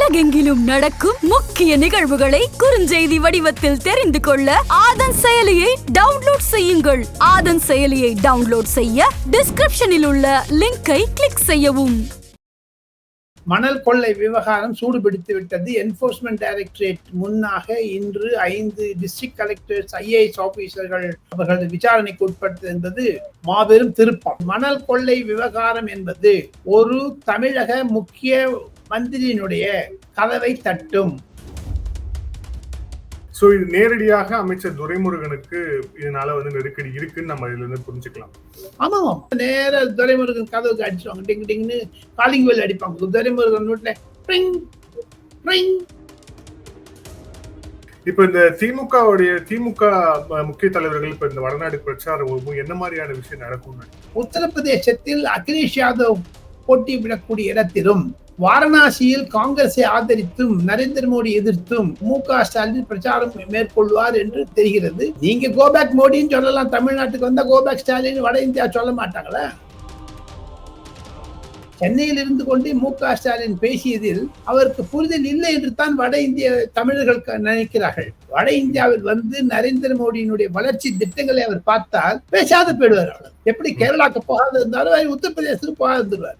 உலகெங்கிலும் நடக்கும் முக்கிய நிகழ்வுகளை குறுஞ்செய்தி வடிவத்தில் தெரிந்து கொள்ள ஆதன் செயலியை டவுன்லோட் செய்யுங்கள். ஆதன் செயலியை டவுன்லோட் செய்ய டிஸ்கிரிப்ஷனில் உள்ள லிங்கை கிளிக் செய்யவும். மணல் கொள்ளை விவகாரம் சூடுபிடித்து விட்டது. என்போர்ஸ்மெண்ட் டைரக்டரேட் முன்னாக இன்று 5 டிஸ்ட்ரிக்ட் கலெக்டர்ஸ் IAS ஆபீசர்கள் அவர்கள் விசாரணைக்கு உட்பட்டது என்பது மாபெரும் திருப்பம். மணல் கொள்ளை விவகாரம் என்பது ஒரு தமிழக முக்கிய மந்திரியினுடைய கதவை தட்டும். சோ இது நேரடியாக அமைச்சர் துரைமுருகனுக்கு இதனால நெருக்கடி இருக்குன்னு நம்ம இதுல இருந்து புரிஞ்சுக்கலாம். ஆமாம், நேர துரைமுருகன் கதவுக்கு அடிச்சுவாங்க, டிங் டிங்னு காலிங் பெல் அடிப்பாங்க. துரைமுருகன் வீட்டுல இப்ப இந்த திமுக முக்கிய தலைவர்கள் இப்ப இந்த வடநாடு பிரச்சாரம் என்ன மாதிரியான விஷயம் நடக்கும்? உத்தரப்பிரதேசத்தில் அகிலேஷ் யாதவ் போட்டியிடக்கூடிய இடத்திலும் வாரணாசியில் காங்கிரஸை ஆதரித்தும் நரேந்திர மோடி எதிர்த்தும் MK ஸ்டாலின் பிரச்சாரம் மேற்கொள்வார் என்று தெரிகிறது. நீங்க கோபேக் மோடின்னு சொல்லலாம், தமிழ்நாட்டுக்கு வந்தா கோபேக் ஸ்டாலின் வட இந்தியா சொல்ல மாட்டாங்களா? சென்னையில் இருந்து கொண்டு MK ஸ்டாலின் பேசியதில் அவருக்கு புரிதல் இல்லை என்று தான் வட இந்திய தமிழர்கள் நினைக்கிறார்கள். வட இந்தியாவில் வந்து நரேந்திர மோடியினுடைய வளர்ச்சி திட்டங்களை அவர் பார்த்தால் பேசாத போயிடுவார். அவர் எப்படி கேரளாக்கு போகாது இருந்தாலும் உத்தரப்பிரதேசத்துக்கு போகாது இருந்துருவார்.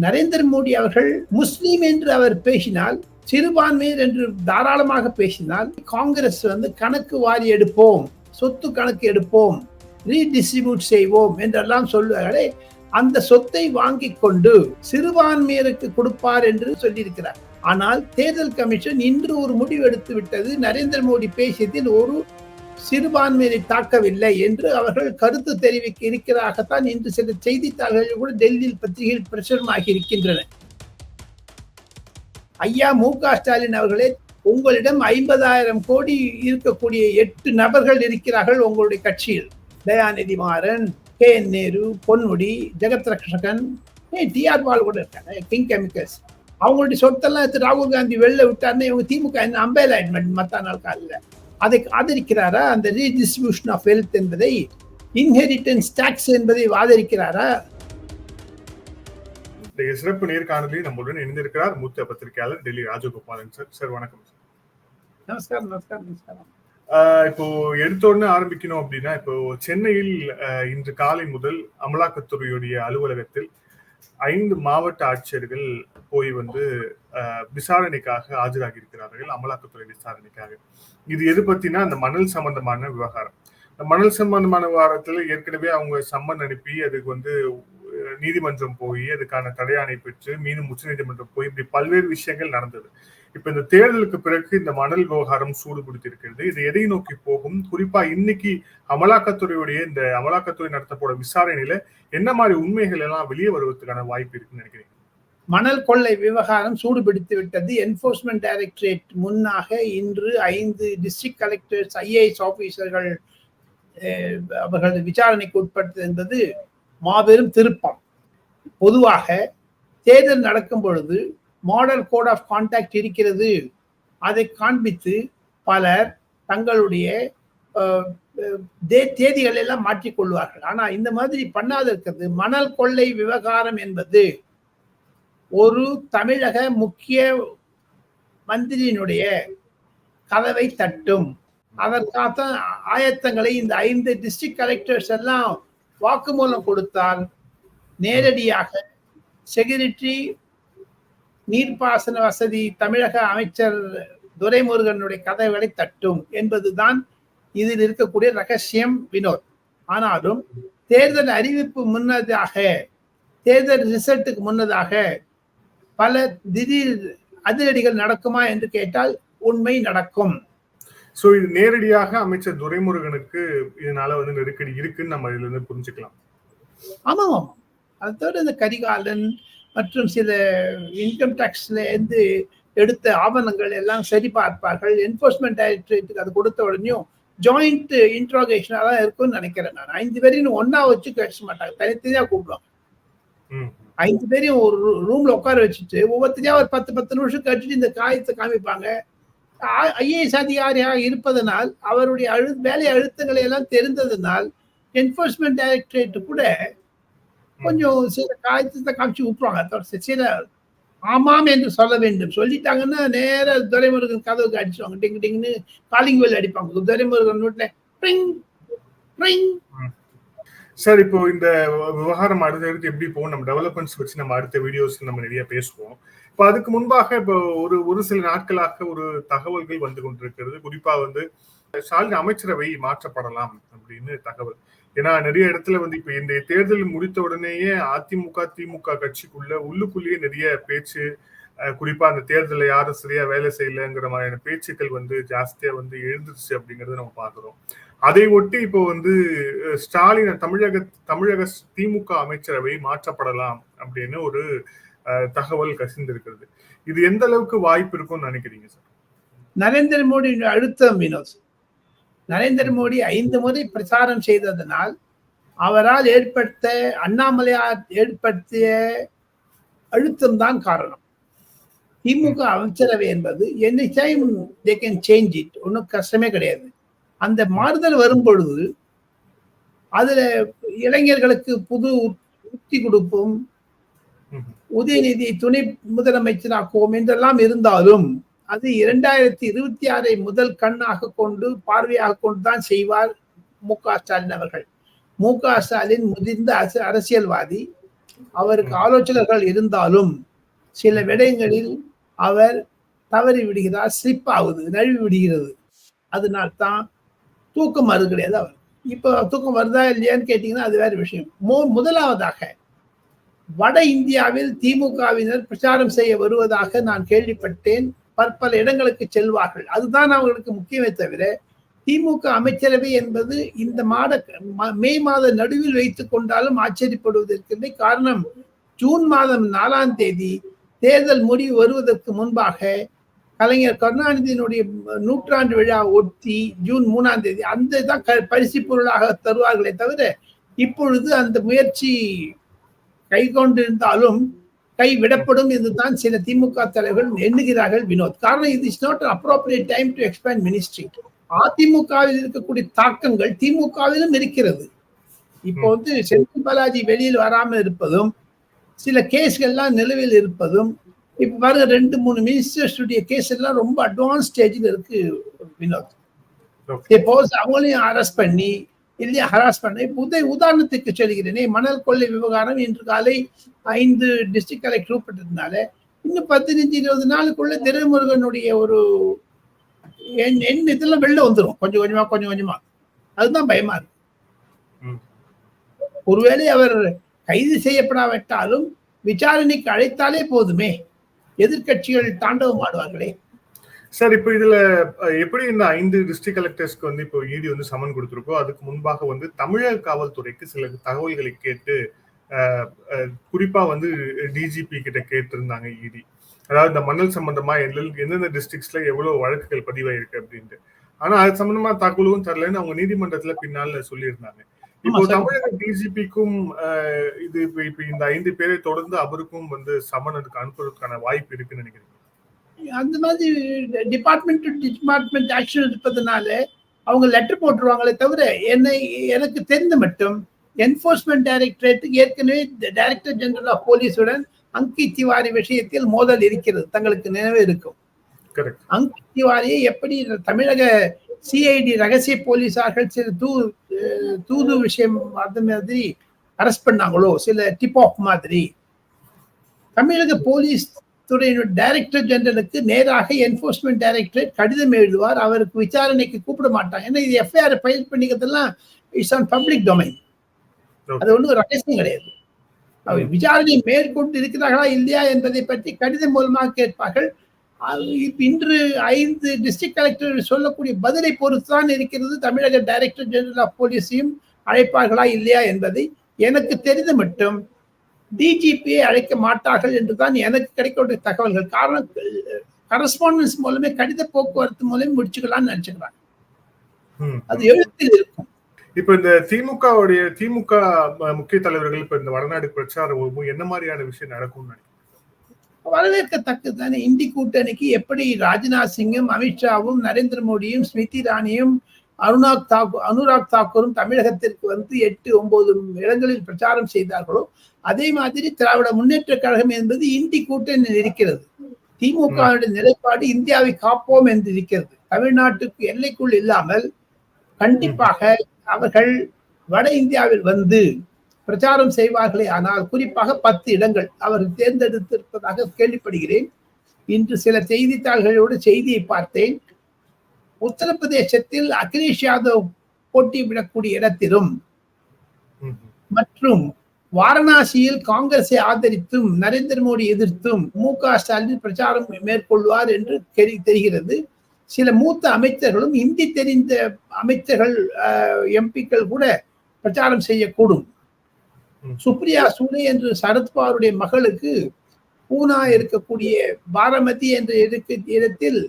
நரேந்திர மோடி அவர்கள் முஸ்லீம் என்று அவர் பேசினால், சிறுபான்மையர் என்று தாராளமாக பேசினால், காங்கிரஸ் கணக்கு வாரி எடுப்போம், சொத்து கணக்கு எடுப்போம், ரீடிஸ்ட்ரிபியூட் செய்வோம் என்றெல்லாம் சொல்லுவார்களே, அந்த சொத்தை வாங்கி கொண்டு சிறுபான்மையருக்கு கொடுப்பார் என்று சொல்லியிருக்கிறார். ஆனால் தேர்தல் கமிஷன் இன்று ஒரு முடிவு எடுத்து விட்டது. நரேந்திர மோடி பேசியதில் ஒரு சிறுபான்மையை தாக்கவில்லை என்று அவர்கள் கருத்து தெரிவிக்க இருக்கிறாகத்தான் இன்று சில செய்தித்தாள்கள் கூட டெல்லியில் பத்திரிகையில் பிரசுரமாகி இருக்கின்றன. ஐயா MK ஸ்டாலின் அவர்களே, உங்களிடம் 50,000 கோடி இருக்கக்கூடிய 8 நபர்கள் இருக்கிறார்கள் உங்களுடைய கட்சியில். தயாநிதி மாறன், KN நேரு, பொன்முடி, ஜெகத் ரக்ஷகன், TR பால் கூட இருக்காங்க, கிங் கெமிக்கல்ஸ். அவங்களுடைய சொத்தெல்லாம் எடுத்து ராகுல் காந்தி வெளில விட்டாருன்னா இவங்க திமுக அம்பேலாய்மெண்ட் மத்த நாள் காலில் அதை ஆதரிக்கிறாரா? அந்த ரீடிஸ்ட்ரிபியூஷன் ஆஃப் வெல்த் என்பதை, இன்ஹெரிட்டன்ஸ் டாக்ஸ் என்பதை ஆதரிக்கிறாரா? சிறப்பு நேர்காணலில் நம்முடன் இணைந்திருக்கிறார் மூத்த பத்திரிகையாளர் டெல்லி ராஜகோபாலன் சார். சார் வணக்கம். நமஸ்காரம். நமஸ்காரம். இப்போ எடுத்தோடனே ஆரம்பிக்கணும் அப்படின்னா, இப்போ சென்னையில் இன்று காலை முதல் அமலாக்கத்துறையுடைய அலுவலகத்தில் 5 மாவட்ட ஆட்சியர்கள் போய் விசாரணைக்காக ஆஜராகி இருக்கிறார்கள். அமலாக்கத்துறை விசாரணைக்காக. இது எது பத்தினா அந்த மணல் சம்பந்தமான விவகாரம். இந்த மணல் சம்பந்தமான விவகாரத்துல ஏற்கனவே அவங்க சம்மன் அனுப்பி அதுக்கு நீதிமன்றம் போய் அதுக்கான தடையாணை பெற்று மீண்டும் உச்ச நீதிமன்றம் போய் இப்படி பல்வேறு விஷயங்கள் நடந்தது. இப்ப இந்த தேர்தலுக்கு பிறகு இந்த மணல் விவகாரம் சூடு பிடித்திருக்கிறது. இது எதை நோக்கி போகும்? குறிப்பா இன்னைக்கு இந்த அமலாக்கத்துறை நடத்தப்போற விசாரணையில என்ன மாதிரி உண்மைகள் எல்லாம் வெளியே வருவதற்கான வாய்ப்பு இருக்குன்னு நினைக்கிறீங்க? மணல் கொள்ளை விவகாரம் சூடுபிடித்து விட்டது. என்போர்ஸ்மெண்ட் டைரக்டரேட் முன்னாக இன்று 5 டிஸ்ட்ரிக்ட் கலெக்டர்ஸ் IAS ஆபீசர்கள் அவர்கள் விசாரணைக்கு உட்பட்டது என்பது மாபெரும் திருப்பம். பொதுவாக தேர்தல் நடக்கும் பொழுது மாடல் கோட் ஆஃப் கான்டாக்ட் இருக்கிறது, அதை காண்பித்து பலர் தங்களுடைய தேதிகள் எல்லாம் மாற்றிக்கொள்வார்கள். ஆனா இந்த மாதிரி பண்ணாத இருக்கிறது. மணல் கொள்ளை விவகாரம் என்பது ஒரு தமிழக முக்கிய மந்திரியினுடைய கதவை தட்டும். அதற்காக ஆயத்தங்களை இந்த 5 டிஸ்ட்ரிக்ட் கலெக்டர்ஸ் எல்லாம் வாக்குமூலம் கொடுத்தால் நேரடியாக செக்யூரிட்டி, நீர்ப்பாசன வசதி தமிழக அமைச்சர் துரைமுருகனுடைய கதவுகளை தட்டும் என்பதுதான் இதில் இருக்கக்கூடிய ரகசியம் வினோத். ஆனாலும் தேர்தல் அறிவிப்பு முன்னதாக, தேர்தல் ரிசல்ட்டுக்கு முன்னதாக பல திடீர் அதிரடிகள் நடக்குமா என்று கேட்டால் உண்மை நடக்கும். சோ இது நேரடியாக அமைச்சர் துரைமுருகனுக்கு இதனால நெருக்கடி இருக்குன்னு நம்ம இதுல இருந்து புரிஞ்சுக்கலாம். ஆமாம், அது தவிர இந்த கரிகாலன் மற்றும் சில இன்கம் டாக்ஸ்ல இருந்து எடுத்த ஆவணங்கள் எல்லாம் சரி பார்ப்பார்கள். என்போர்ஸ்மெண்ட் டைரக்டரேட்டுக்கு அது கொடுத்த உடனேயும் ஜாயிண்ட் இன்ட்ரோகேஷனா தான் இருக்கும்னு நினைக்கிறேன். நான் 5 பேரையும் ஒன்னா வச்சு பேச மாட்டாங்க, தனித்தனியா கூப்பிடுவாங்க. 5 பேரையும் ஒரு ரூம்ல உட்கார வச்சுட்டு ஒவ்வொருத்தரையா ஒரு 10 நிமிஷம் கழிச்சுட்டு இந்த காயத்தை காமிப்பாங்க. IAS அதிகாரியாக இருப்பதனால் அவருடைய வேலை அழுத்தங்களை எல்லாம் தெரிந்ததனால் என்போர்ஸ்மெண்ட் டைரக்டரேட் கூட கொஞ்சம் சில காயத்தை காமிச்சு விட்டுருவாங்க. சில ஆமாம் என்று சொல்ல வேண்டும். சொல்லிட்டாங்கன்னா நேர துரைமுருகன் கதவுக்கு அடிச்சுவாங்க. டிங் டிங்னு காலிங் பெல் அடிப்பாங்க. துரைமுருகன் வீட்டுல ட்ரிங் ட்ரிங். சார், இப்போ இந்த விவகாரம் அடுத்தடுத்து எப்படி போகும், நம்ம டெவலப்மெண்ட்ஸ் வச்சு நம்ம அடுத்த வீடியோஸ் நம்ம நிறைய பேசுவோம். இப்போ அதுக்கு முன்பாக இப்போ ஒரு சில நாட்களாக ஒரு தகவல்கள் வந்து கொண்டிருக்கிறது. குறிப்பா வந்து ஸ்டாலின் அமைச்சரவை மாற்றப்படலாம் அப்படின்னு தகவல். ஏன்னா நிறைய இடத்துல வந்து இப்ப இந்த தேர்தல் முடித்த உடனேயே அதிமுக திமுக கட்சிக்குள்ள உள்ளுக்குள்ளேயே நிறைய பேச்சு, குறிப்பா அந்த தேர்தலை யாரும் சரியா வேலை செய்யலங்கிற மாதிரியான பேச்சுக்கள் வந்து ஜாஸ்தியா வந்து எழுந்துருச்சு அப்படிங்கறத நம்ம பாக்குறோம். அதை ஒட்டி இப்போ வந்து ஸ்டாலின் தமிழக திமுக அமைச்சரவை மாற்றப்படலாம் அப்படின்னு ஒரு தகவல் கசிந்திருக்கிறது. இது எந்த அளவுக்கு வாய்ப்பு இருக்கும்னு நினைக்கிறீங்க சார்? நரேந்திர மோடி அழுத்தம் வினோத். நரேந்திர மோடி 5 முறை பிரச்சாரம் செய்ததனால் அவரால் அண்ணாமலையார் ஏற்படுத்திய அழுத்தம் தான் காரணம். திமுக அமைச்சரவை என்பது any time they can change it, ஒன்றும் கஷ்டமே கிடையாது. அந்த மாறுதல் வரும் பொழுது அதுல இளைஞர்களுக்கு புது உத்தி கொடுப்போம், உதயநிதியை துணை முதலமைச்சராக்குவோம் என்றெல்லாம் இருந்தாலும் அது 2026 முதல் கண்ணாக கொண்டு பார்வையாக கொண்டுதான் செய்வார் மு.க. ஸ்டாலின் அவர்கள். மு.க. ஸ்டாலின் முதிர்ந்த அரசியல்வாதி. அவருக்கு ஆலோசகர்கள் இருந்தாலும் சில விடயங்களில் அவர் தவறி விடுகிறார், ஸ்லிப் ஆகுது, நழுவி விடுகிறது. அதனால்தான் தூக்கம் வருது கிடையாது அவர். இப்ப தூக்கம் வருதா இல்லையான்னு கேட்டீங்கன்னா அது வேற விஷயம். முதலாவதாக வட இந்தியாவில் திமுகவினர் பிரச்சாரம் செய்ய வருவதாக நான் கேள்விப்பட்டேன். பற்பல இடங்களுக்கு செல்வார்கள். அதுதான் அவர்களுக்கு முக்கியமே தவிர திமுக அமைச்சரவை என்பது இந்த மே மாத நடுவில் வைத்துக் கொண்டாலும் ஆச்சரியப்படுவதற்கு காரணம், ஜூன் மாதம் 4ஆம் தேதி தேர்தல் முடிவு வருவதற்கு முன்பாக கலைஞர் கருணாநிதியினுடைய 100ஆண்டு விழா ஒட்டி ஜூன் 3ஆம் தேதி அந்த தான் பரிசு பொருளாக தருவார்களே தவிர இப்பொழுது அந்த முயற்சி கை கொண்டிருந்தாலும் கை விடப்படும் என்றுதான் சில திமுக தலைவர்கள் எண்ணுகிறார்கள் வினோத். காரணம், இது is not appropriate time to expand ministry. அதிமுகவில் இருக்கக்கூடிய தாக்கங்கள் திமுகவிலும் இருக்கிறது. இப்போ வந்து செந்தில் பாலாஜி வெளியில் வராமல் இருப்பதும், சில கேஸ்கள்லாம் நிலுவையில் இருப்பதும், இப்ப பாருங்க 2-3 மினிஸ்டர்ஸுடைய கேஸ் எல்லாம் ரொம்ப அட்வான்ஸ் ஸ்டேஜில் இருக்கு வினோத். அவங்களையும் அரெஸ்ட் பண்ணி இல்லையா ஹராஸ் பண்ண. உதாரணத்துக்கு சொல்கிறேனே, மணல் கொள்ளை விவகாரம் இன்று காலை 5 டிஸ்ட்ரிக்ட் கலெக்டர் கூப்பிட்டதுனால இன்னும் 15-20 நாளுக்குள்ள திருமுருகனுடைய ஒரு இதெல்லாம் வெளில வந்துடும் கொஞ்சம் கொஞ்சமா. அதுதான் பயமா இருக்கு. ஒருவேளை அவர் கைது செய்யப்படாவிட்டாலும் விசாரணைக்கு அழைத்தாலே போதுமே, எதிர்கட்சிகள் தாண்டவம் ஆடுவார்களே. சார், இப்போ இதுல எப்படி இந்த 5 டிஸ்ட்ரிக்ட் கலெக்டர்ஸ்க்கு வந்து இப்போ இடி வந்து சமன் கொடுத்திருக்கோ, அதுக்கு முன்பாக வந்து தமிழக காவல்துறைக்கு சில தகவல்களை கேட்டு குறிப்பா வந்து டிஜிபி கிட்ட கேட்டிருந்தாங்க இடி. அதாவது இந்த மணல் சம்பந்தமா எந்தெந்த டிஸ்ட்ரிக்ட்ஸ்ல எவ்வளவு வழக்குகள் பதிவாயிருக்கு அப்படின்ட்டு. ஆனா அது சம்பந்தமா தகவலும் தரலன்னு அவங்க நீதிமன்றத்துல பின்னால சொல்லியிருந்தாங்க. இப்போ தமிழக டிஜிபிக்கும் இது இப்ப இந்த 5 பேரை தொடர்ந்து அவருக்கும் வந்து சமன் அதுக்கு அனுப்புறதுக்கான வாய்ப்பு இருக்குன்னு நினைக்கிறேன். அந்த மாதிரி டிபார்ட்மெண்ட் ஆக்ஷன் இருப்பதனால அவங்க லெட்டர் போட்டுருவாங்களே தவிர எனக்கு தெரிந்த மட்டும் என்ஃபோர்ஸ்மெண்ட் டைரக்டரேட்டுக்கு ஏற்கனவே டைரக்டர் ஜெனரல் ஆஃப் போலீஸுடன் அங்கித் திவாரி விஷயத்தில் மோதல் இருக்கிறது, தங்களுக்கு நினைவு இருக்கும். அங்கித் திவாரியை எப்படி தமிழக சிஐடி ரகசிய போலீஸார்கள் சில தூது விஷயம் அது மாதிரி அரெஸ்ட் பண்ணாங்களோ, சில டிப் ஆஃப் மாதிரி, தமிழக போலீஸ் துறையினுடைய டைரக்டர் ஜெனரலுக்கு நேராக என்ஃபோர்ஸ்மெண்ட் டைரக்டரேட் கடிதம் எழுதுவார். அவருக்கு விசாரணைக்கு கூப்பிட மாட்டாங்க. ஏன்னா இது எஃப்ஐஆர் ஃபைல் பண்ணிக்கிறதெல்லாம் இட்ஸ் ஆன் பப்ளிக் டொமைன். அது ஒன்றும் ரகசியம் கிடையாது. விசாரணை மேற்கொண்டு இருக்கிறார்களா இல்லையா என்பதை பற்றி கடிதம் மூலமாக கேட்பார்கள். இன்று 5 டிஸ்ட்ரிக்ட் கலெக்டர் சொல்லக்கூடிய பதிலை பொறுத்துதான் இருக்கிறது தமிழக டைரக்டர் ஜெனரல் ஆஃப் போலீஸையும் அழைப்பார்களா இல்லையா என்பதை. எனக்கு தெரிந்த மட்டும் டிஜிபியை அழைக்க மாட்டார்கள் என்றுதான் எனக்கு கிடைக்கக்கூடிய தகவல்கள். காரணம், கரஸ்பாண்டன்ஸ் மூலமே கடித போக்குவரத்து மூலமே முடிச்சுக்கலாம்னு நினைச்சுக்கிறாங்க. அது எழுத்தில் இருக்கும். இப்ப இந்த திமுக முக்கிய தலைவர்கள் இப்ப இந்த வடநாடு பிரச்சாரம் என்ன மாதிரியான விஷயம் நடக்கும்னு நினைக்கிறேன்? வரவேற்கத்தக்கதானே. இந்தி கூட்டணிக்கு எப்படி ராஜ்நாத் சிங்கும் அமித்ஷாவும் நரேந்திர மோடியும் ஸ்மிருதி இரானியும் அனுராக் தாக்கூரும் தமிழகத்திற்கு வந்து 8-9 இடங்களில் பிரச்சாரம் செய்தார்களோ அதே மாதிரி திராவிட முன்னேற்ற கழகம் என்பது இந்தி கூட்டணியில் இருக்கிறது. திமுகவுடைய நிலைப்பாடு இந்தியாவை காப்போம் என்று இருக்கிறது. தமிழ்நாட்டுக்கு எல்லைக்குள் இல்லாமல் கண்டிப்பாக அவர்கள் வட இந்தியாவில் வந்து பிரச்சாரம் செய்வார்களே ஆனால் குறிப்பாக 10 இடங்கள் அவர்கள் தேர்ந்தெடுத்திருப்பதாக கேள்விப்படுகிறேன். இன்று சில செய்தித்தாள்களோடு செய்தியை பார்த்தேன். உத்தரப்பிரதேசத்தில் அகிலேஷ் யாதவ் போட்டியிடக்கூடிய இடத்திலும் மற்றும் வாரணாசியில் காங்கிரஸை ஆதரித்தும் நரேந்திர மோடி எதிர்த்தும் மு.க. ஸ்டாலின் பிரச்சாரம் மேற்கொள்வார் என்று தெரிகிறது. சில மூத்த அமைச்சர்களும் இந்தி தெரிந்த அமைச்சர்கள் எம்பிக்கள் கூட பிரச்சாரம் செய்யக்கூடும். சுப்ரியா சூலே என்று சரத்பவாருடைய மகளுக்கு பூனா இருக்கக்கூடிய பாரமதி என்ற இடத்தில்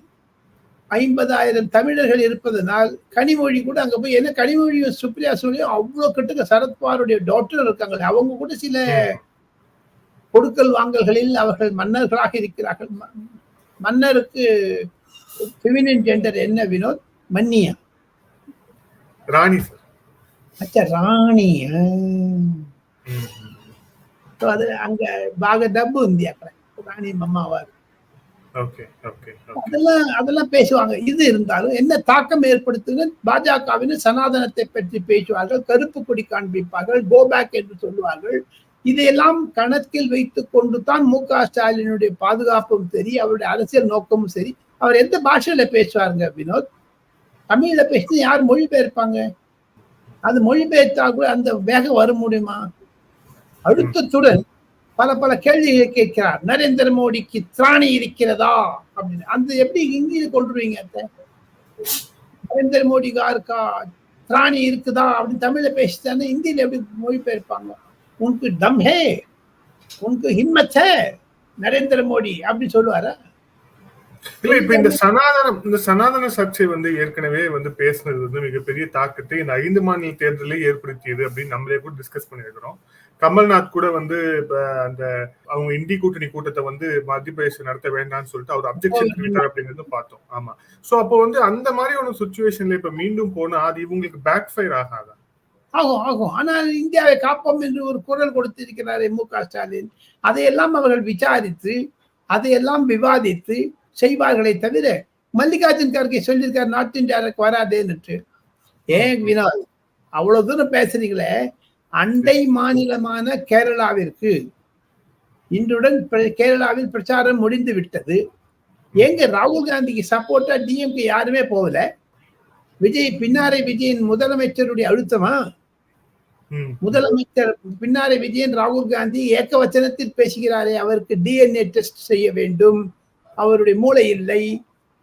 50,000 தமிழர்கள் இருப்பதனால் கனிமொழி கூட அங்க போய், என்ன கனிமொழியும் சுப்ரியா சூலேயும் அவ்வளவு கிட்ட சரத்பவாருடைய டாக்டர் இருக்காங்க, அவங்க கூட சில கொடுக்கல் வாங்கல்களில் அவர்கள் மன்னர்களாக இருக்கிறார்கள். மன்னருக்கு ஃபெமினின் ஜெண்டர் என்ன வினோத்? மன்னியா? ராணி சார். அச்சா, ராணி. அது அங்க பாக டப்பு இந்தியா ராணி மம்மாவா. அதெல்லாம் பேசுவாங்க. இது இருந்தாலும் என்ன தாக்கம் ஏற்படுத்துது? பாஜகவினர் சனாதனத்தை பற்றி பேசுவார்கள், கருப்பு கொடி காண்பிப்பார்கள், கோபேக் என்று சொல்லுவார்கள். இதையெல்லாம் கணக்கில் வைத்துக் கொண்டு தான் மு.க. ஸ்டாலினுடைய பாதுகாப்பும் சரி, அவருடைய அரசியல் நோக்கமும் சரி. அவர் எந்த பாஷையில பேசுவாருங்க வினோத்? தமிழ்ல பேசி யார் மொழிபெயர்ப்பாங்க? அது மொழிபெயர்த்தா கூட அந்த வேகம் வர முடியுமா? அழுத்தத்துடன் பல கேள்விகளை கேட்கிறார். நரேந்திர மோடிக்கு திராணி இருக்கிறதா அப்படின்னு. அந்த எப்படி இங்கிலீஷ் கொண்டுருவீங்க? நரேந்திர மோடி காருக்கா திராணி இருக்குதா அப்படின்னு தமிழ்ல பேசிட்டாங்க, இந்தியில எப்படி மொழிபெயர்ப்பாங்க? உனக்கு தம் ஹே, உனக்கு ஹிம்மத் ஹே நரேந்திர மோடி அப்படி சொல்லுவாரா? இல்ல, இப்ப இந்த சனாதன சர்ச்சை வந்து ஏற்கனவே வந்து பேசுனது வந்து மிகப்பெரிய தாக்கத்தை இந்த 5 மாநில தேர்தலே ஏற்படுத்தியது அப்படின்னு நம்மளே கூட டிஸ்கஸ் பண்ணிருக்கிறோம். கமல்நாத் கூட வந்து இப்ப அந்த அவங்க இந்தி கூட்டணி கூட்டத்தை வந்து மத்திய பிரதேச நடத்த வேண்டாம்னு சொல்லிட்டு அவர் அப்ஜெக்ஷன் தெரிவித்தார் அப்படிங்கிறது பார்த்தோம். ஆமா. சோ அப்போ வந்து அந்த மாதிரி ஒரு சுச்சுவேஷன்ல இப்ப மீண்டும் போனா அது இவங்களுக்கு பேக் ஃபயர் ஆகாதா? ஆகும். ஆனால் இந்தியாவை காப்போம் என்று ஒரு குரல் கொடுத்திருக்கிறார் மு.க. ஸ்டாலின். அதையெல்லாம் அவர்கள் விசாரித்து அதையெல்லாம் விவாதித்து செய்வார்களை தவிர, மல்லிகார்ஜுன் கார்கே சொல்லியிருக்கார் நார்த் இந்தியாவுக்கு வராதேன்னு. ஏன் வினோத் அவ்வளவு தூரம் பேசுறீங்களே? அண்டை மாநிலமான கேரளாவிற்கு இன்றுடன் கேரளாவில் பிரச்சாரம் முடிந்து விட்டது. எங்க ராகுல் காந்திக்கு சப்போர்ட்டா டிஎம்கே யாருமே போகல. பின்னாரை விஜயன் முதலமைச்சருடைய அழுத்தமா? முதலமைச்சர் பின்னாரை விஜயன் ராகுல் காந்தி ஏகவச்சனத்தில் பேசுகிறாரே, அவருக்கு டிஎன்ஏ டெஸ்ட் செய்ய வேண்டும், அவருடைய மூளை இல்லை,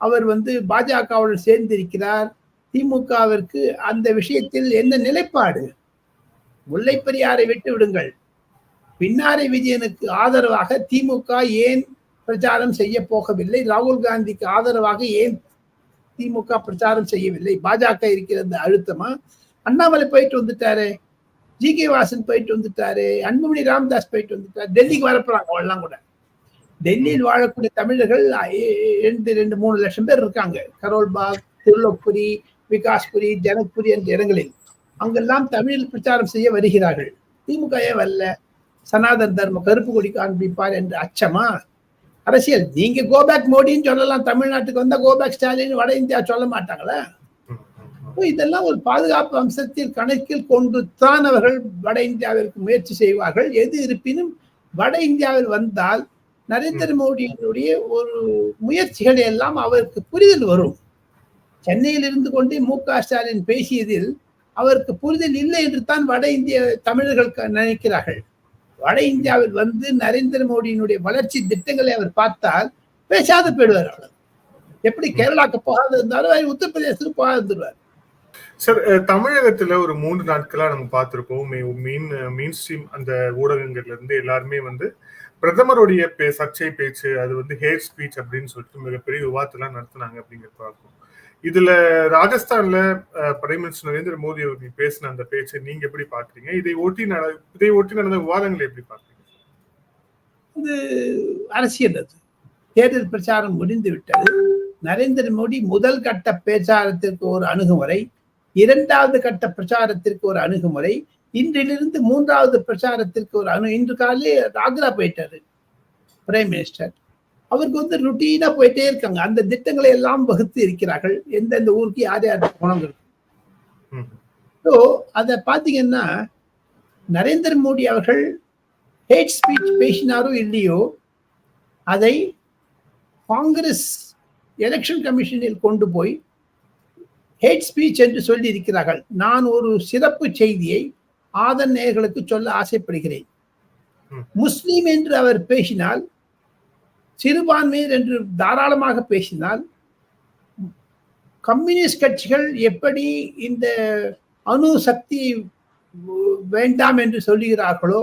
அவர் வந்து பாஜகவுடன் சேர்ந்திருக்கிறார். திமுகவிற்கு அந்த விஷயத்தில் என்ன நிலைப்பாடு? முல்லை பெரியாரை விட்டு விடுங்கள். பின்னாரை விஜயனுக்கு ஆதரவாக திமுக ஏன் பிரச்சாரம் செய்ய போகவில்லை? ராகுல் காந்திக்கு ஆதரவாக ஏன் திமுக பிரச்சாரம் செய்யவில்லை? பாஜக இருக்கிற அந்த அழுத்தமா? அண்ணாமலை போயிட்டு வந்துட்டாரு, ஜி.கே. வாசன் போயிட்டு வந்துட்டாரு, அன்புமணி ராமதாஸ் போயிட்டு வந்துட்டாரு, டெல்லிக்கு வரப்போறாங்க. அவெல்லாம் கூட டெல்லியில் வாழக்கூடிய தமிழர்கள் 2-3 லட்சம் பேர் இருக்காங்க. கரோல்பாக், திருலோக்புரி, விகாஸ்புரி, ஜனக்புரி என்ற இடங்களில் அங்கெல்லாம் தமிழில் பிரச்சாரம் செய்ய வருகிறார்கள். திமுக வரல, சனாதன தர்ம கருப்பு கொடி காண்பிப்பார் என்று அச்சமா? அரசியல் நீங்க கோபேக் மோடின்னு சொல்லலாம், தமிழ்நாட்டுக்கு வந்தா கோபேக் ஸ்டாலின் வட இந்தியா சொல்ல மாட்டாங்களா? இதெல்லாம் ஒரு பாதுகாப்பு அம்சத்தில் கணக்கில் கொண்டு தான் அவர்கள் வட இந்தியாவிற்கு முயற்சி செய்வார்கள். எது இருப்பினும் வட இந்தியாவில் வந்தால் நரேந்திர மோடியினுடைய ஒரு முயற்சிகள் எல்லாம் அவருக்கு புரிதல் வரும். சென்னையில் இருந்து கொண்டு மு.க. ஸ்டாலின் பேசியதில் அவருக்கு புரிதல் இல்லை என்று தான் வட இந்திய தமிழர்கள் நினைக்கிறார்கள். வட இந்தியாவில் வந்து நரேந்திர மோடியினுடைய வளர்ச்சி திட்டங்களை அவர் பார்த்தால் பேசாத போயிடுவார். அவர் எப்படி கேரளாக்கு போகாத இருந்தாலும் உத்தரப்பிரதேசத்துக்கு போகாது இருந்துருவார். சார், தமிழகத்துல ஒரு 3 நாட்களா நம்ம பார்த்திருப்போம். மெயின் ஸ்ட்ரீம் அந்த ஊடகங்கள்ல இருந்து எல்லாருமே வந்து பிரதமருடைய சர்ச்சை பேச்சு, அது வந்து ஹேட் ஸ்பீச் அப்படின்னு சொல்லிட்டு மிகப்பெரிய விவாதத்தெல்லாம் நடத்தினாங்க அப்படிங்கிறது பார்ப்போம். இதுல ராஜஸ்தான்ல பிரைம் மினிஸ்டர் நரேந்திர மோடி அவர்கள் பேசின அந்த பேச்சை நீங்க எப்படி பாக்குறீங்க? இதை ஒட்டி நடந்த விவாதங்களை எப்படி பாக்குறீங்க? இது அரசியல். அது தேர்தல் பிரச்சாரம் முடிந்து விட்டது. நரேந்திர மோடி முதல் கட்ட பிரச்சாரத்திற்கு ஒரு அணுகுமுறை, இரண்டாவது கட்ட பிரச்சாரத்திற்கு ஒரு அணுகுமுறை, இன்றிலிருந்து மூன்றாவது பிரச்சாரத்திற்கு ஒரு இன்று காலையில் ஆக்ரா போயிட்டாரு பிரைம் மினிஸ்டர். அவருக்கு வந்து ருட்டீனா போயிட்டே இருக்காங்க. அந்த திட்டங்களை எல்லாம் வகுத்து இருக்கிறார்கள், எந்தெந்த ஊருக்கு யார் யார் போனோங்கிறது. ஸோ அதை பார்த்தீங்கன்னா நரேந்திர மோடி அவர்கள் ஹேட் ஸ்பீச் பேசினாரோ இல்லையோ, அதை காங்கிரஸ் எலெக்ஷன் கமிஷனில் கொண்டு போய் ஹேட் ஸ்பீச் என்று சொல்லி இருக்கிறார்கள். நான் ஒரு சிறப்பு செய்தியை ஆதன் நேயர்களுக்கு சொல்ல ஆசைப்படுகிறேன். முஸ்லீம் என்று அவர் பேசினால், சிறுபான்மையர் என்று தாராளமாக பேசினால், கம்யூனிஸ்ட் கட்சிகள் எப்படி இந்த அணு சக்தி வேண்டாம் என்று சொல்லுகிறார்களோ,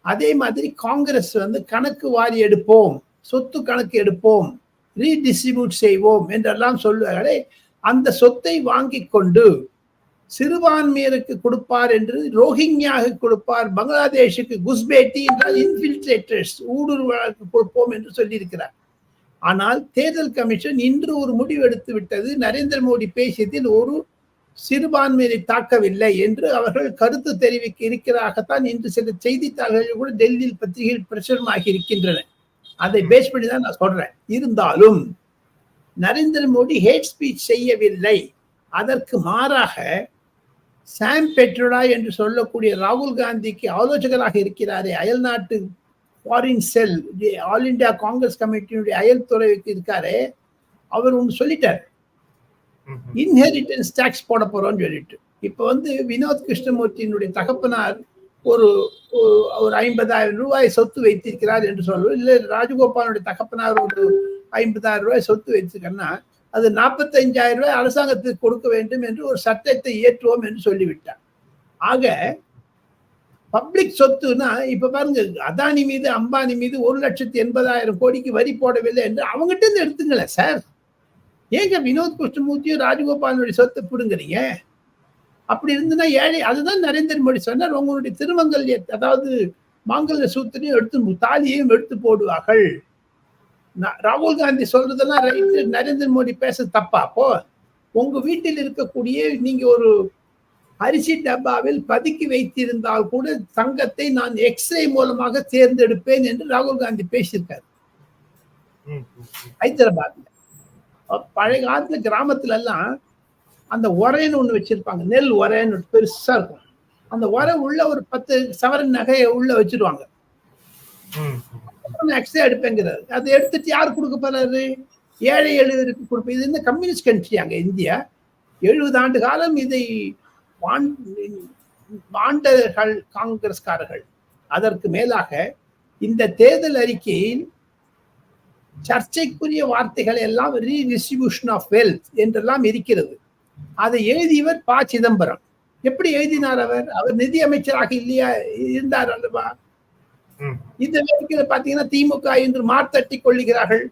அதே மாதிரி காங்கிரஸ் வந்து கணக்கு வாரி எடுப்போம், சொத்து கணக்கு எடுப்போம், ரீடிஸ்ட்ரிபியூட் செய்வோம் என்றெல்லாம் சொல்லுவார்களே, அந்த சொத்தை வாங்கி கொண்டு சிறுபான்மையருக்கு கொடுப்பார் என்று, ரோஹிங்யாவுக்கு கொடுப்பார், பங்களாதேஷுக்கு குஸ்பேட்டி என்றால் இன்ஃபில்ட்ரேட்டர்ஸ் ஊடுருவலுக்கு கொடுப்போம் என்று சொல்லியிருக்கிறார். ஆனால் தேர்தல் கமிஷன் இன்று ஒரு முடிவு எடுத்து விட்டது. நரேந்திர மோடி பேசியதில் ஒரு சிறுபான்மையை தாக்கவில்லை என்று அவர்கள் கருத்து தெரிவிக்க இருக்கிறாகத்தான் இன்று சில செய்தித்தாள்கள் கூட டெல்லியில் பத்திரிகைகள் பிரசுரமாகி இருக்கின்றன. அதை பேஸ் பண்ணி தான் நான் சொல்றேன். இருந்தாலும் நரேந்திர மோடி ஹேட் ஸ்பீச் செய்யவில்லை. அதற்கு மாறாக சாம் பெட்ரோடா என்று சொல்லக்கூடிய ராகுல் காந்திக்கு ஆலோசகராக இருக்கிறாரே, அயல் நாட்டு ஃபாரின் செல், ஆல் இண்டியா காங்கிரஸ் கமிட்டியினுடைய அயல் துறைக்கு இருக்காரு, அவர் ஒன்று சொல்லிட்டார், இன்ஹெரிட்டன்ஸ் டாக்ஸ் போட போறோம்னு சொல்லிட்டு. இப்ப வந்து வினோத் கிருஷ்ணமூர்த்தியினுடைய தகப்பனார் ஒரு 50,000 ரூபாய் சொத்து வைத்திருக்கிறார் என்று சொல்லுவோம். இல்லை ராஜகோபாலுடைய தகப்பனார் ஒரு 50,000 ரூபாய் சொத்து வைத்திருக்காருன்னா அது 45,000 ரூபாய் அரசாங்கத்துக்கு கொடுக்க வேண்டும் என்று ஒரு சட்டத்தை இயற்றுவோம் என்று சொல்லிவிட்டார். ஆக பப்ளிக் சொத்துனா இப்ப பாருங்க, அதானி மீது அம்பானி மீது 1,80,000 கோடிக்கு வரி போடவில்லை என்று அவங்ககிட்ட இருந்து எடுத்துங்களேன் சார். ஏங்க வினோத் கிருஷ்ணமூர்த்தியும் ராஜகோபாலனுடைய சொத்தை பிடுங்குறீங்க? அப்படி இருந்துன்னா ஏழை. அதுதான் நரேந்திர மோடி சொன்னார், உங்களுடைய திருமங்கல்ய, அதாவது மாங்கல்ய சூத்திரையும் எடுத்து தாலியையும் எடுத்து போடுவார்கள். ராகுல் காந்தி சொல்றதெல்லாம் ரைட்டு, நரேந்திர மோடி பேச தப்பா? அப்போ உங்க வீட்டில் இருக்கக்கூடிய நீங்க ஒரு அரிசி டப்பாவில் பதுக்கி வைத்திருந்தால் கூட தங்கத்தை நான் எக்ஸ்ரே மூலமாக தேர்ந்தெடுப்பேன் என்று ராகுல் காந்தி பேசியிருக்காரு ஹைதராபாத்ல. பழைய காலத்துல கிராமத்துல எல்லாம் அந்த உரைன்னு ஒண்ணு வச்சிருப்பாங்க, நெல் உரைன்னு பெருசா இருக்கும். அந்த உரை உள்ள ஒரு 10 சவரன் நகையை உள்ள வச்சிருவாங்க. எக்ஸ்ரே எடுப்பேங்கிறாரு. அதை எடுத்துட்டு யார் கொடுக்க போறாரு? ஏழை எளியவருக்கு கொடுப்பேன். இது இந்த கம்யூனிஸ்ட் கண்ட்ரி அங்க இந்தியா. 70 ஆண்டு காலம் இதை ஆண்டர்கள் காங்கிரஸ்காரர்கள். அதற்கு மேலாக இந்த தேர்தல் அறிக்கையில் சர்ச்சைக்குரிய வார்த்தைகள் எல்லாம் ரீடிஸ்ட்ரிபியூஷன் ஆஃப் வெல்த் என்றெல்லாம் இருக்கிறது. அதை எழுதியவர் ப. சிதம்பரம். எப்படி எழுதினார் அவர்? அவர் நிதி அமைச்சராக இல்லையா இருந்தார் அல்லவா? இந்த வேலைக்கு பாத்தீங்கன்னா திமுக என்று மார்த்தட்டி கொள்ளுகிறார்கள்.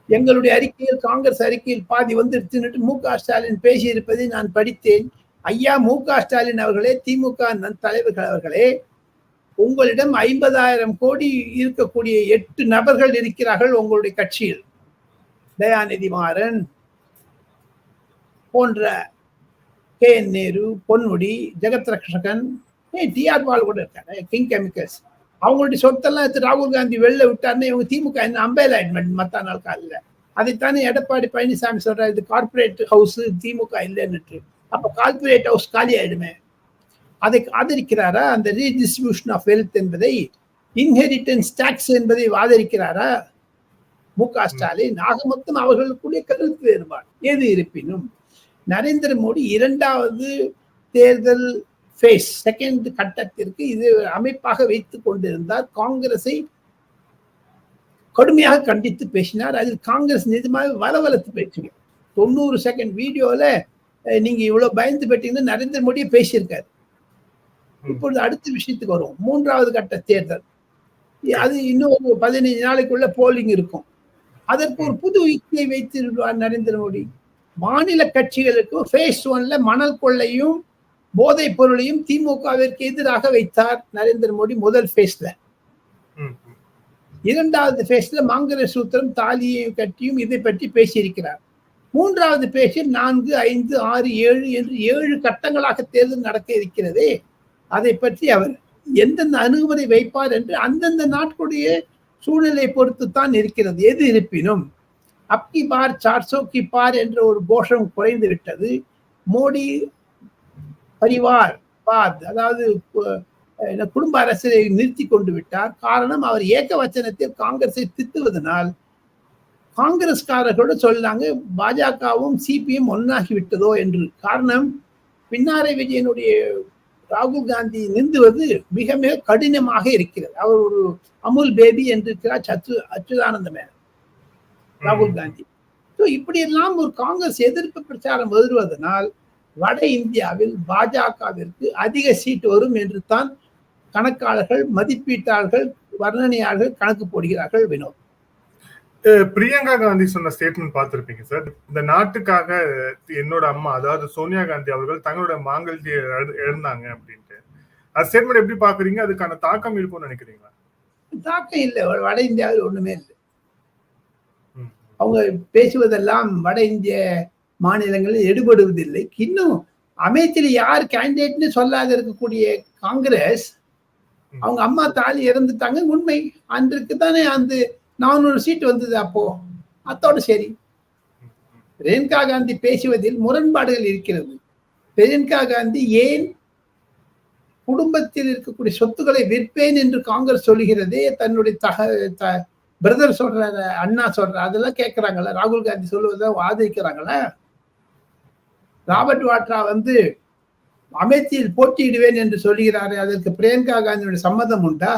எங்களுடைய அறிக்கையில், காங்கிரஸ் அறிக்கையில் பாதி வந்துருச்சுன்னு மு.க. ஸ்டாலின் பேசி இருப்பதை நான் படித்தேன். ஐயா மு.க. ஸ்டாலின் அவர்களே, திமுக தலைவர்கள் அவர்களே, உங்களிடம் 50,000 கோடி இருக்கக்கூடிய 8 நபர்கள் இருக்கிறார்கள் உங்களுடைய கட்சியில். தயாநிதி மாறன் போன்ற, K.N. நேரு, பொன்முடி, ஜெகத் ரக்ஷகன், டி.ஆர். பால் கூட இருக்காங்க, கிங் கெமிக்கல்ஸ். அவங்களுடைய சொத்தெல்லாம் எடுத்து ராகுல் காந்தி வெளில விட்டாருன்னு இவங்க திமுக என்ன அம்பேலாய்ட்மெண்ட் மத்த நாள் காலில். அதைத்தானே எடப்பாடி பழனிசாமி சொல்றாரு, இது கார்பரேட் ஹவுஸ், திமுக இல்லைன்னுட்டு. அப்ப கார்பரேட் ஹவுஸ் காலி ஆயிடுமே. அதை ஆதரிக்கிறாரா? அந்த ரீடிஸ்ட்ரிபியூஷன் ஆஃப் வெல்த் என்பதை, இன்ஹெரிட்டன்ஸ் டாக்ஸ் என்பதை ஆதரிக்கிறாரா மு.க. ஸ்டாலின்? ஆக மொத்தம் அவர்களுக்குள்ளே கருத்து வேறுபாடு. எது இருப்பினும் நரேந்திர மோடி இரண்டாவது தேர்தல் ஃபேஸ், செகண்ட் கட்டத்திற்கு இது அமைப்பாக வைத்துக் கொண்டிருந்தார். காங்கிரஸை கடுமையாக கண்டித்து பேசினார். அதில் காங்கிரஸ் நிஜமாக வளவளத்து பேசுங்க. 90 செகண்ட் வீடியோல நீங்க இவ்வளவு பயந்து போயிட்டீங்கன்னா நரேந்திர மோடியை பேசியிருக்காரு. இப்பொழுது அடுத்த விஷயத்துக்கு வரும். மூன்றாவது கட்ட தேர்தல், அது இன்னும் 15 நாளைக்குள்ள போலிங் இருக்கும். அதற்கு ஒரு புது யுக்தியை வைத்திருவார் நரேந்திர மோடி. மாநில கட்சிகளுக்கு ஃபேஸ் 1ல மணல் கொள்ளையும் போதைப் பொருளையும் திமுகவிற்கு எதிராக வைத்தார் நரேந்திர மோடி முதல் ஃபேஸ்ல. இரண்டாவது ஃபேஸ்ல மாங்கல்ய சூத்திரம், தாலியையும் கட்டியும் இதை பற்றி பேசியிருக்கிறார். மூன்றாவது பேச்சில் 4, 5, 6, 7 என்று 7 கட்டங்களாக தேர்தல் நடக்க இருக்கிறதே, அதை பற்றி அவர் எந்தெந்த அணுகுமுறை வைப்பார் என்று அந்தந்த நாட்களுடைய சூழ்நிலை பொறுத்துத்தான் இருக்கிறது. எது இருப்பினும் அப்கி பார் 400 கி பார் என்ற ஒரு கோஷம் குறைந்து விட்டது. மோடி பரிவார் பாத், அதாவது குடும்ப அரசை நிறுத்தி கொண்டு விட்டார். காரணம், அவர் ஏக வச்சனத்தில் காங்கிரஸை திட்டுவதனால் காங்கிரஸ்காரர்களோடு சொல்லாங்க பாஜகவும் சிபிஎம் ஒன்னாகி விட்டதோ என்று. காரணம், பின்னாரை விஜயனுடைய ராகுல் காந்தி நின்றுவது மிக மிக கடினமாக இருக்கிறது. அவர் ஒரு அமுல் பேபி என்று இருக்கிறார் அச்சுதானந்த மேனன் ராகுல் காந்தி. இப்படி எல்லாம் ஒரு காங்கிரஸ் எதிர்ப்பு பிரச்சாரம் வருவதனால் வட இந்தியாவில் பாஜகவிற்கு அதிக சீட் வரும் என்று தான் கணக்காளர்கள், மதிப்பீட்டாளர்கள், வர்ணனையாளர்கள் கணக்கு போடுகிறார்கள். வினோத், பிரியங்கா காந்தி சொன்ன ஸ்டேட்மெண்ட் பார்த்திருப்பீங்க சார். இந்த நாட்டுக்காக என்னோட அம்மா, அதாவது சோனியா காந்தி அவர்கள் தங்களோட மாங்கல்ய இழந்தாங்க அப்படின்ட்டு அந்த ஸ்டேட்மெண்ட் எப்படி பாக்குறீங்க? அதுக்கான தாக்கம் இருக்கும்னு நினைக்கிறீங்களா? தாக்கம் இல்லை, வட இந்தியாவில் ஒண்ணுமே இல்லை. அவங்க பேசுவதெல்லாம் வட இந்திய மாநிலங்களில் எடுபடுவதில்லை. இன்னும் அமைச்சர் யார் கேண்டிடேட்னு சொல்லாத இருக்கக்கூடிய காங்கிரஸ், அவங்க அம்மா தாலி இறந்துட்டாங்க உண்மை. அன்றைக்கு தானே அந்த 400 சீட் வந்தது. அப்போ அத்தோடு சரி. பிரியங்கா காந்தி பேசுவதில் முரண்பாடுகள் இருக்கிறது. பிரியங்கா காந்தி ஏன் குடும்பத்தில் இருக்கக்கூடிய சொத்துக்களை விற்பேன் என்று காங்கிரஸ் சொல்லுகிறதே, தன்னுடைய பிரதர் சொல்றாரு, அண்ணா சொல்ற, அதெல்லாம் கேட்கிறாங்களா? ராகுல் காந்தி சொல்லுவதை ஆதரிக்கிறாங்களா? ராபர்ட் வாட்ரா அமேத்தியில் போட்டியிடுவேன் என்று சொல்கிறாரு, அதற்கு பிரியங்கா காந்தியுடைய சம்மதம் உண்டா?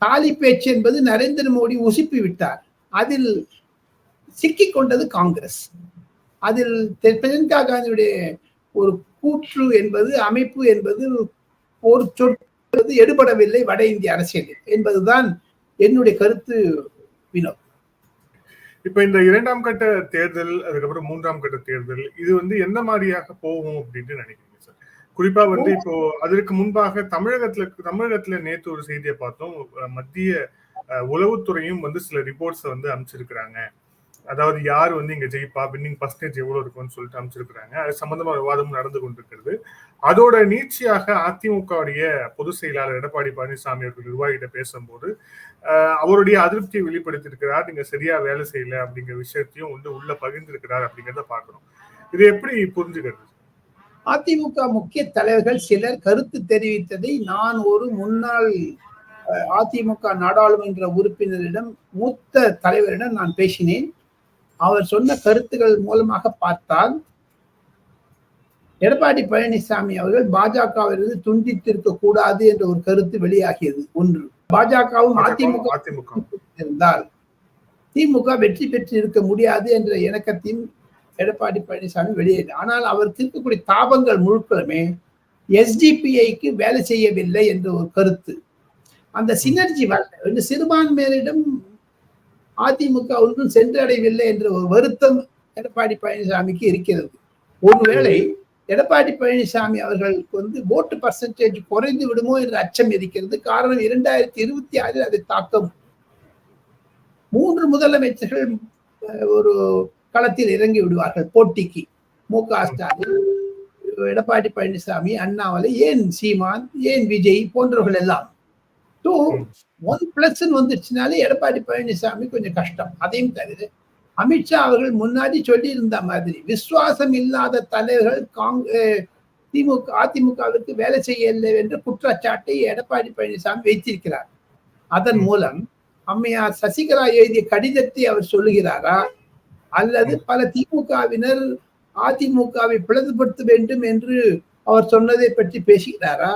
தாலி பேச்சு என்பது நரேந்திர மோடி உசுப்பி விட்டார். அதில் சிக்கிக் கொண்டது காங்கிரஸ். அதில் பிரியங்கா காந்தியுடைய ஒரு கூற்று என்பது, அமைப்பு என்பது, ஒரு சொற்பது எடுபடவில்லை வட இந்திய அரசியலில் என்பதுதான் என்னுடைய கருத்து. வினோத், இப்ப இந்த 2ஆம் கட்ட தேர்தல், அதுக்கப்புறம் 3ஆம் கட்ட தேர்தல், இது எந்த மாதிரியாக போகும் அப்படின்னு நினைக்கிறீங்க சார்? குறிப்பா இப்போ அதற்கு முன்பாக தமிழகத்துல நேற்று ஒரு செய்தியை பார்த்தோம். மத்திய உளவுத்துறையும் சில ரிப்போர்ட்ஸ் அமைச்சிருக்கிறாங்க. அதாவது யார் இங்க ஜெயிப்பா, வின்னிங் பர்சன்டேஜ் எவ்வளவு இருக்கும்னு சொல்லிட்டு அமைச்சிருக்கிறாங்க. அது சம்பந்தமா விவாதம் நடந்து கொண்டிருக்கிறது. அதோட நீட்சியாக அதிமுகவுடைய பொதுச் செயலாளர் எடப்பாடி பழனிசாமி அவர்கள் நிர்வாகிகிட்ட பேசும்போது அவருடைய அதிருப்தியை வெளிப்படுத்தியிருக்கிறார். நீங்க சரியா வேலை செய்யல அப்படிங்கிற விஷயத்தையும் உள்ள பகிர்ந்திருக்கிறார் அப்படிங்கிறத பாக்குறோம். இது எப்படி புரிஞ்சுக்கிறது? அதிமுக முக்கிய தலைவர்கள் சிலர் கருத்து தெரிவித்ததை நான் ஒரு முன்னாள் அதிமுக நாடாளுமன்ற உறுப்பினரிடம், மூத்த தலைவரிடம் நான் பேசினேன். அவர் சொன்ன கருத்துக்கள் மூலமாக பார்த்தால் எடப்பாடி பழனிசாமி அவர்கள் பாஜகவிலிருந்து துண்டித்திருக்க கூடாது என்ற ஒரு கருத்து வெளியாகியது. ஒன்று, பாஜகவும் அதிமுக இருந்தால் திமுக வெற்றி பெற்று இருக்க முடியாது என்ற இணக்கத்தின் எடப்பாடி பழனிசாமி வெளியேறு. ஆனால் அவருக்கு இருக்கக்கூடிய தாபங்கள் முழுக்களுமே எஸ்டிபிஐக்கு வேலை செய்யவில்லை என்ற ஒரு கருத்து. அந்த சினர்ஜி வரல. சிறுபான்மையினரிடம் அதிமுக ஒன்றும் சென்றடையவில்லை என்ற ஒரு வருத்தம் எடப்பாடி பழனிசாமிக்கு இருக்கிறது. ஒருவேளை எடப்பாடி பழனிசாமி அவர்களுக்கு ஓட்டு பர்சன்டேஜ் குறைந்து விடுமோ என்ற அச்சம் இருக்கிறது. காரணம், 2026 அதை தாக்கம். 3 முதலமைச்சர்கள் ஒரு களத்தில் இறங்கி விடுவார்கள் போட்டிக்கு. மு.க. ஸ்டாலின், எடப்பாடி பழனிசாமி, அண்ணாமலை, ஏன் சீமான், ஏன் விஜய் போன்றவர்கள் எல்லாம். 1+ வந்துச்சுனாலே எடப்பாடி பழனிசாமி கொஞ்சம் கஷ்டம். அதையும் தவிர அமித்ஷா அவர்கள் முன்னாடி சொல்லி இருந்த மாதிரி விசுவாசம் இல்லாத தலைவர்கள் அதிமுகவிற்கு வேலை செய்யவில்லை என்ற குற்றச்சாட்டை எடப்பாடி பழனிசாமி வைத்திருக்கிறார். அதன் மூலம் அம்மையார் சசிகலா எழுதிய கடிதத்தை அவர் சொல்லுகிறாரா, அல்லது பல திமுகவினர் அதிமுகவை பிளவுபடுத்த வேண்டும் என்று அவர் சொன்னதை பற்றி பேசுகிறாரா?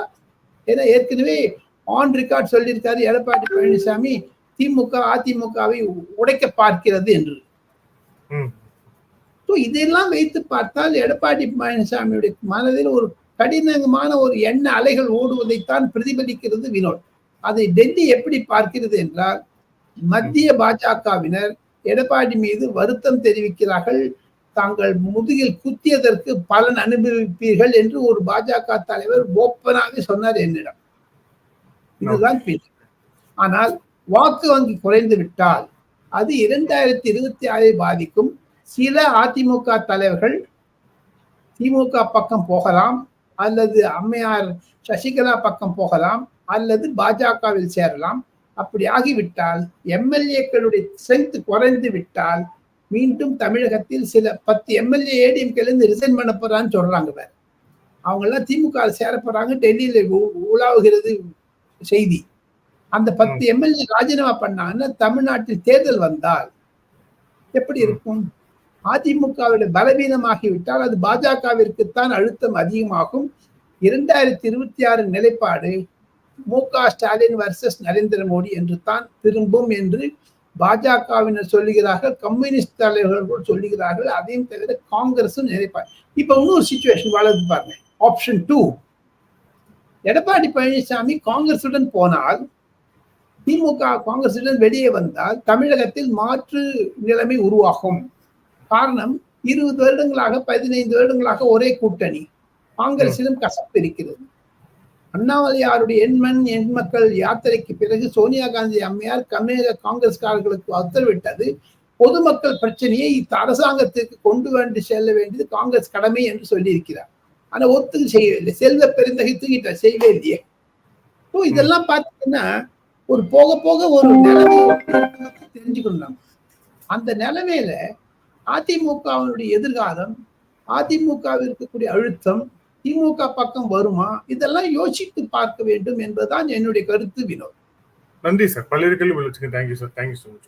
ஏன்னா ஏற்கனவே ஆன் ரெக்கார்ட் சொல்லியிருக்காரு எடப்பாடி பழனிசாமி, திமுக அதிமுகவை உடைக்க பார்க்கிறது என்று. இதெல்லாம் வைத்து பார்த்தால் எடப்பாடி பழனிசாமியுடைய மனதில் ஒரு கடினமான ஒரு எண்ண அலைகள் ஓடுவதைத்தான் பிரதிபலிக்கிறது. வினோத், அதை டெல்லி எப்படி பார்க்கிறது என்றால், மத்திய பாஜகவினர் எடப்பாடி மீது வருத்தம் தெரிவிக்கிறார்கள். தாங்கள் முதுகில் குத்தியதற்கு பலன் அனுபவிப்பீர்கள் என்று ஒரு பாஜக தலைவர் ஓப்பனாக சொன்னார் என்னிடம். இதுதான் பின்னணி. ஆனால் வாக்கு வங்கி குறைந்து விட்டால் அது 2026 பாதிக்கும். சில அதிமுக தலைவர்கள் திமுக பக்கம் போகலாம், அல்லது அம்மையார் சசிகலா பக்கம் போகலாம், அல்லது பாஜகவில் சேரலாம். அப்படி ஆகிவிட்டால் எம்எல்ஏக்களுடைய ஸ்ட்ரென்த் குறைந்து விட்டால் மீண்டும் தமிழகத்தில் சில 10 எம்எல்ஏ ஏடிஎம்கேலேருந்து ரிசைன் பண்ண போறான்னு சொல்றாங்க. வேற அவங்க எல்லாம் திமுக சேர போறாங்க, டெல்லியில உலாவுகிறது செய்தி. அந்த 10 எம்எல்ஏ ராஜினாமா பண்ணாங்கன்னா தமிழ்நாட்டில் தேர்தல் வந்தால் எப்படி இருக்கும்? அதிமுகவிட பலவீனமாகிவிட்டால் அது பாஜகவிற்குத்தான் அழுத்தம் அதிகமாகும். 2026 நிலைப்பாடு மு.க. ஸ்டாலின் வர்சஸ் நரேந்திர மோடி என்று தான் திரும்பும் என்று பாஜகவினர் சொல்லுகிறார்கள், கம்யூனிஸ்ட் தலைவர்கள் சொல்லுகிறார்கள். அதையும் தவிர காங்கிரஸும் நினைப்பார். இப்ப இன்னொரு சிச்சுவேஷன் வளர்ந்து பாருங்க. ஆப்ஷன் 2, எடப்பாடி பழனிசாமி காங்கிரசுடன் போனால், திமுக காங்கிரசுடன் வெளியே வந்தால் தமிழகத்தில் மாற்று நிலைமை உருவாகும். காரணம், 20 வருடங்களாக 15 வருடங்களாக ஒரே கூட்டணி, காங்கிரசிலும் கசப்பு இருக்கிறது. அண்ணாமலையாருடைய எண் மக்கள் யாத்திரைக்கு பிறகு சோனியா காந்தி அம்மையார் தமிழக காங்கிரஸ்காரர்களுக்கு உத்தரவிட்டது, பொதுமக்கள் பிரச்சனையை அரசாங்கத்திற்கு கொண்டு வந்து செல்ல வேண்டியது காங்கிரஸ் கடமை என்று சொல்லி இருக்கிறார். ஆனா ஒத்துக்கு செய்யவில்லை. செல்வ பெருந்தகை தூக்கிட்டார், செய்யவே இல்லையே. இதெல்லாம் பார்த்தீங்கன்னா ஒரு போக போக ஒரு நிலைமை தெரிஞ்சுக்கணும். அந்த நிலைமையில அதிமுகவினுடைய எதிர்காலம், அதிமுகவில் இருக்கக்கூடிய அழுத்தம் திமுக பக்கம் வருமா, இதெல்லாம் யோசித்து பார்க்க வேண்டும் என்பதுதான் என்னுடைய கருத்து. வினோத், நன்றி சார். பல்வேறு கேள்வி thank you sir. Thank you so much.